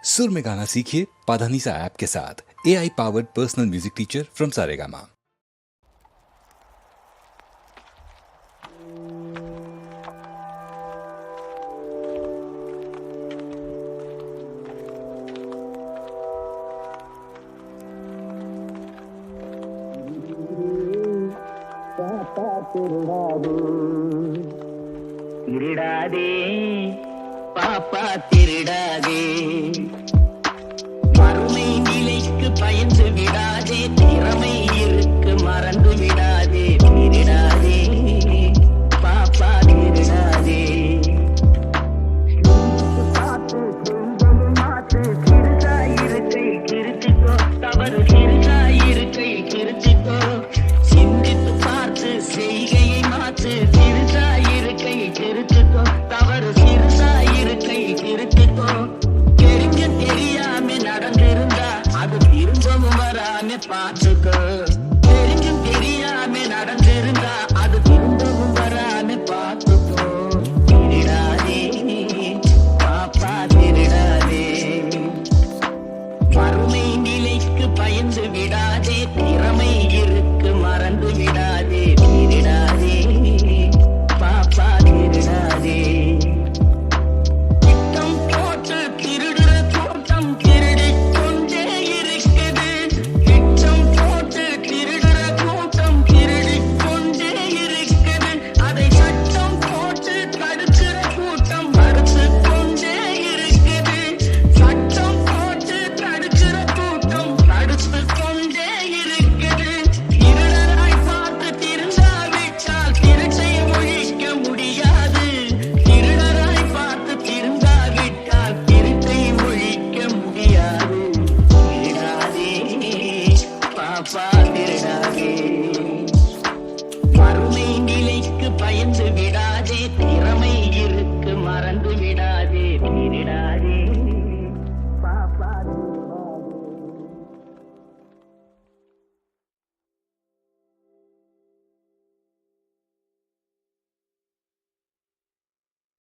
सुर में गाना सीखिए पाधानीसा ऐप के साथ। AI powered personal music teacher from Saregama. திருடாதே பாப்பா திருடாதே, மறுமை நிலைக்கு பயந்து விடாதே, திறமை இருக்கு மறந்து விடாதே. திருடாதே பாப்பா திருடாதே, பார்த்து செஞ்சது மாற்று, சிறுசா இருக்கை திருத்திக்கோ, தவறு சிறுசா இருக்கை திருத்திக்கோ, சிந்தித்து பார்த்து செய்கையை மாற்று, சிறுசா இருக்கை திருத்திக்கோ, தவறு சிறுசா இருக்கை திருத்திக்கோ. தெரிஞ்சு தெரியாம நடந்திருந்தா அது திரும்பவும் வராம பார்த்துக்கோ. தெரிஞ்சும் தெரியாம நடந்திருந்தா அது திரும்பவும் வராம பார்த்துக்கோ. திருடாதே பாப்பா திருடாதே, மறுமை நிலைக்கு பயந்து விடாதே, திறமை இருக்கு மறந்து விடாதே. திருடாதே பாப்பா திருடாதே, திட்டம் போட்டு திருடுற கூட்டம் திருடிக் கொண்டே இருக்குது, திட்டம் போட்டு திருடுற கூட்டம் திருடிக் கொண்டே இருக்குது, அதை சட்டம் போட்டு தடுக்கிற கூட்டம் தடுத்து கொண்டே இருக்குது, சட்டம் போட்டு தடுக்கிற கூட்டம் தடுத்து கொண்டே இருக்குது. திருடராய் பார்த்து திருந்தாவிட்டால் திருட்டை ஒழிக்க முடியாது, திருடராய் பார்த்து திருந்தாவிட்டால் திருட்டை ஒழிக்க முடியாது. திருடாதே பாப்பா திருடாதே, மறுமை நிலைக்கு பயந்து விடாதே, திறமை இருக்கு மறந்து விடாதே. திருடாதே